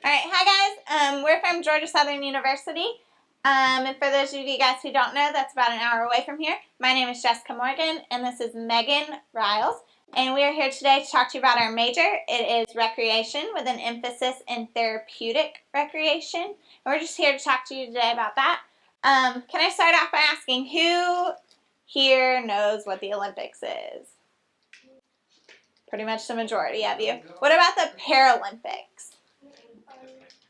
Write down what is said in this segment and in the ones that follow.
All right, hi guys. We're from Georgia Southern University. And for those of you guys who don't know, that's about an hour away from here. My name is Jessica Morgan, and this is Megan Ryles. And we are here today to talk to you about our major. It is recreation with an emphasis in therapeutic recreation. And we're just here to talk to you today about that. Can I start off by asking who here knows what the Olympics is? Pretty much the majority of you. What about the Paralympics?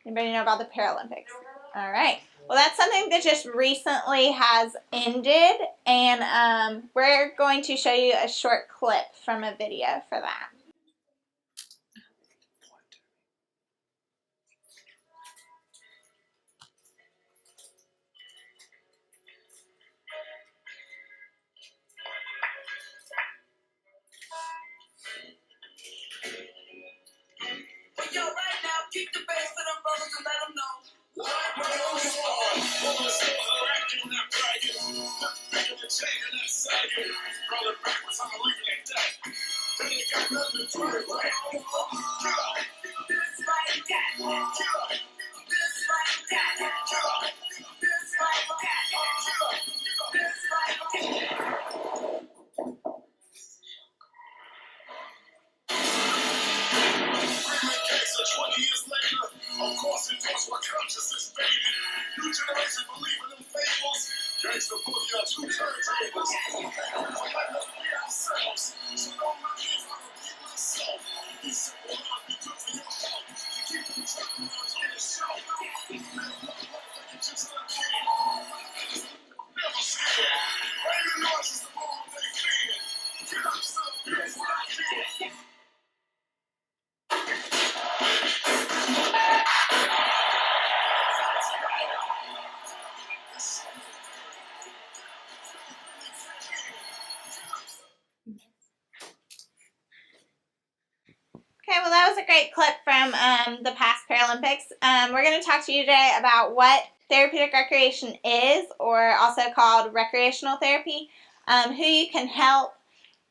Anybody know about the Paralympics? All right. Well, that's something that just recently has ended, and we're going to show you a short clip from a video for that. Of course, it takes what consciousness faded. New generation believe in them fables. Gangsta boogie on two turntables. Let us be ourselves. So don't mind if other people are self. Be simple, not be good for your health. Keep them talking about your show. Live life like you just a kid. Never scared. Rain and noise is the moment they fear. Get up, son. Here's what I did. Okay, well, that was a great clip from the past Paralympics. We're going to talk to you today about what therapeutic recreation is, or also called recreational therapy, who you can help,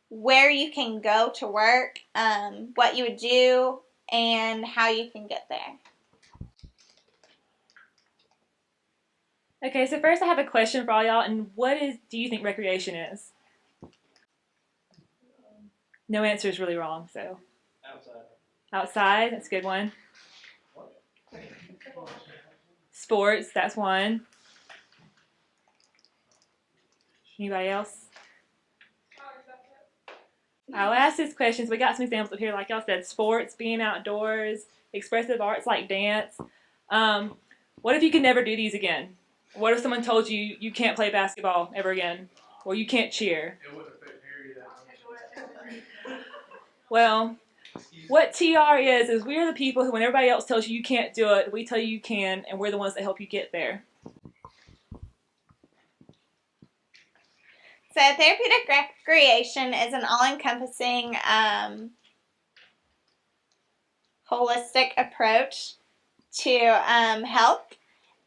where you can go to work, what you would do, and how you can get there. Okay, so first I have a question for all y'all, and do you think recreation is? No answer is really wrong, so. Outside, that's a good one. Sports, that's one. Anybody else? I'll ask these questions. We got some examples up here, like y'all said, sports, being outdoors, expressive arts like dance. What if you could never do these again? What if someone told you you can't play basketball ever again? Or you can't cheer? Well, what TR is we're the people who, when everybody else tells you you can't do it, we tell you can, and we're the ones that help you get there. So therapeutic recreation is an all-encompassing holistic approach to health.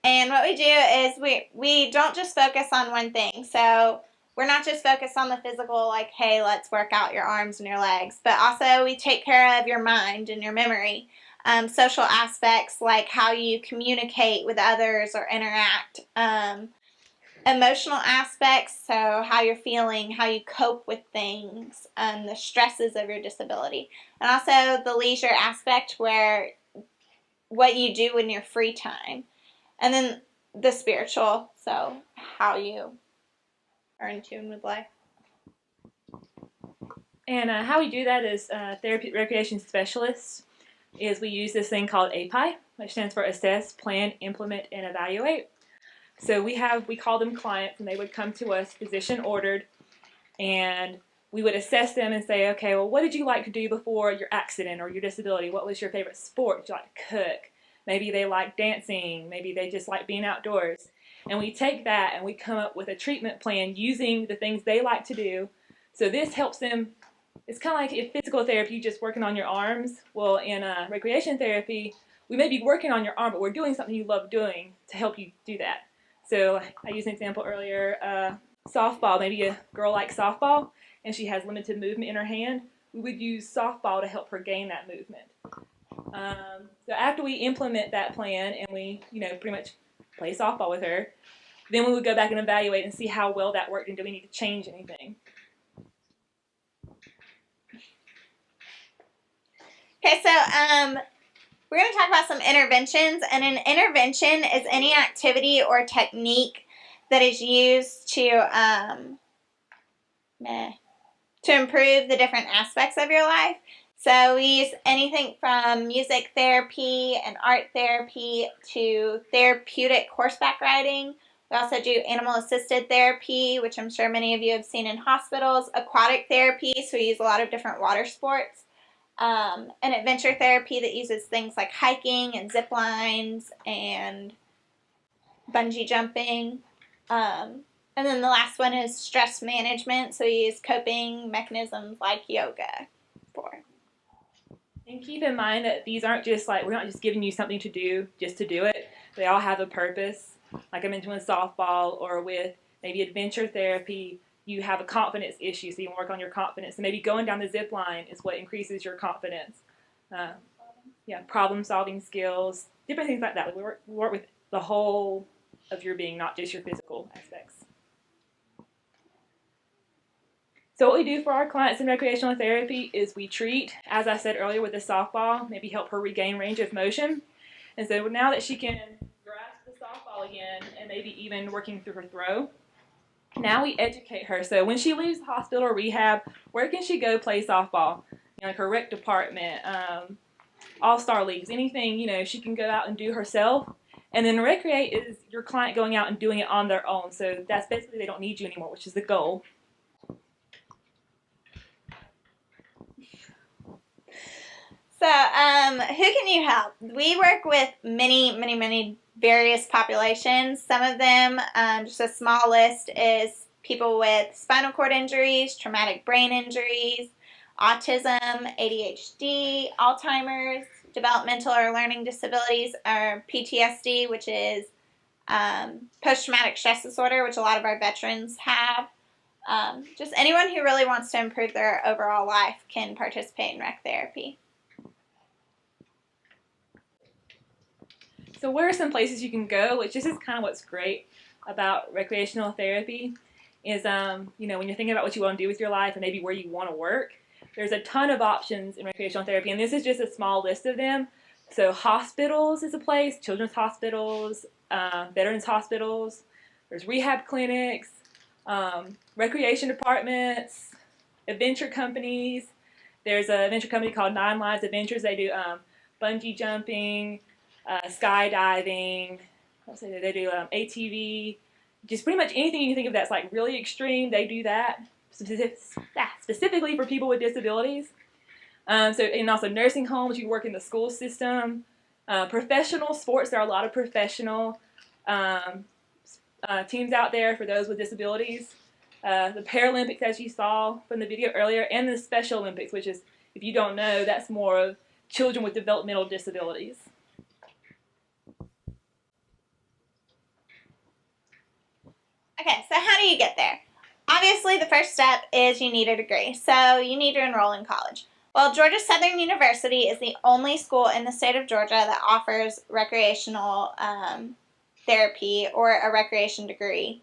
And what we do is we don't just focus on one thing. So we're not just focused on the physical, like, hey, let's work out your arms and your legs, but also we take care of your mind and your memory. Social aspects like how you communicate with others or interact. Emotional aspects, so how you're feeling, how you cope with things, the stresses of your disability. And also the leisure aspect, where what you do in your free time. And then the spiritual, so how you are in tune with life. And how we do that as therapeutic recreation specialists is we use this thing called API, which stands for Assess, Plan, Implement, and Evaluate. So we call them clients, and they would come to us physician ordered, and we would assess them and say, okay, well, what did you like to do before your accident or your disability? What was your favorite sport? Did you like to cook? Maybe they like dancing. Maybe they just like being outdoors. And we take that and we come up with a treatment plan using the things they like to do. So this helps them. It's kind of like in physical therapy, you just working on your arms. Well, in recreation therapy, we may be working on your arm, but we're doing something you love doing to help you do that. So I used an example earlier, softball. Maybe a girl likes softball and she has limited movement in her hand. We would use softball to help her gain that movement. So after we implement that plan and we, pretty much play softball with her, then we would go back and evaluate and see how well that worked and do we need to change anything. Okay, so we're going to talk about some interventions, and an intervention is any activity or technique that is used to improve the different aspects of your life. So we use anything from music therapy and art therapy to therapeutic horseback riding. We also do animal-assisted therapy, which I'm sure many of you have seen in hospitals, aquatic therapy, so we use a lot of different water sports, and adventure therapy that uses things like hiking and zip lines and bungee jumping. And then the last one is stress management, so we use coping mechanisms like yoga for. And keep in mind that these aren't just we're not just giving you something to do just to do it. They all have a purpose. Like I mentioned with softball or with maybe adventure therapy, you have a confidence issue, so you work on your confidence. So maybe going down the zip line is what increases your confidence. Problem solving skills, different things like that. We work with the whole of your being, not just your physical aspects. So what we do for our clients in recreational therapy is we treat, as I said earlier with the softball, maybe help her regain range of motion. And so now that she can grasp the softball again and maybe even working through her throw, now we educate her. So when she leaves the hospital or rehab, where can she go play softball? Like her rec department, all-star leagues, anything, she can go out and do herself. And then recreate is your client going out and doing it on their own. So that's basically they don't need you anymore, which is the goal. So, who can you help? We work with many various populations. Some of them, just a small list, is people with spinal cord injuries, traumatic brain injuries, autism, ADHD, Alzheimer's, developmental or learning disabilities, or PTSD, which is post-traumatic stress disorder, which a lot of our veterans have. Just anyone who really wants to improve their overall life can participate in rec therapy. So where are some places you can go, which this is kind of what's great about recreational therapy, is when you're thinking about what you want to do with your life and maybe where you want to work, there's a ton of options in recreational therapy, and this is just a small list of them. So hospitals is a place, children's hospitals, veterans hospitals, there's rehab clinics, recreation departments, adventure companies. There's an adventure company called 9 Lives Adventures. They do bungee jumping, skydiving, they do ATV, just pretty much anything you can think of that's like really extreme, they do that, specifically for people with disabilities. And also nursing homes, you can work in the school system, professional sports, there are a lot of professional teams out there for those with disabilities. The Paralympics, as you saw from the video earlier, and the Special Olympics, which is, if you don't know, that's more of children with developmental disabilities. Okay, so how do you get there? Obviously, the first step is you need a degree, so you need to enroll in college. Well, Georgia Southern University is the only school in the state of Georgia that offers recreational therapy or a recreation degree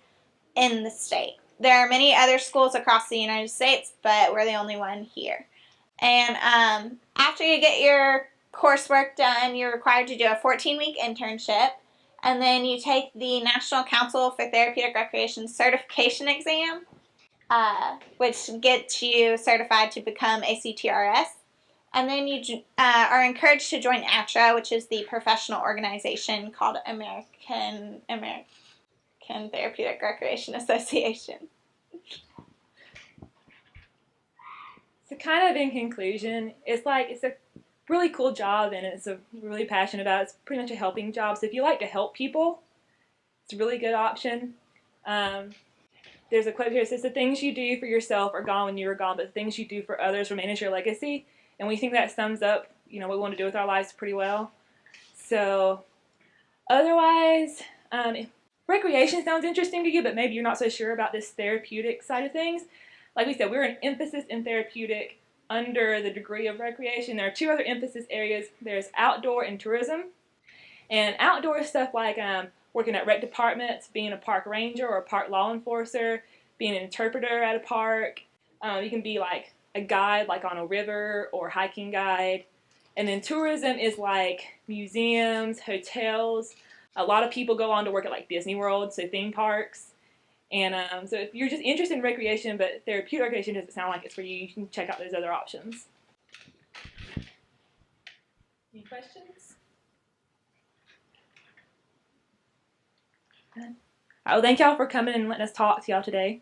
in the state. There are many other schools across the United States, but we're the only one here. And after you get your coursework done, you're required to do a 14-week internship. And then you take the National Council for Therapeutic Recreation certification exam, which gets you certified to become a CTRS. And then you are encouraged to join ATRA, which is the professional organization called American Therapeutic Recreation Association. So kind of in conclusion, it's a really cool job, and it's a really passionate about it. It's pretty much a helping job. So if you like to help people, it's a really good option. There's a quote here that says, "The things you do for yourself are gone when you are gone, but the things you do for others remain as your legacy." And we think that sums up, what we want to do with our lives pretty well. So otherwise, recreation sounds interesting to you, but maybe you're not so sure about this therapeutic side of things. Like we said, we're an emphasis in therapeutic under the degree of recreation, there are two other emphasis areas. There's outdoor and tourism. And outdoor stuff like working at rec departments, being a park ranger or a park law enforcer, being an interpreter at a park. You can be like a guide like on a river or hiking guide. And then tourism is like museums, hotels. A lot of people go on to work at like Disney World, so theme parks. And so if you're just interested in recreation, but therapeutic recreation doesn't sound like it's for you, you can check out those other options. Any questions? All right, well, thank y'all for coming and letting us talk to y'all today.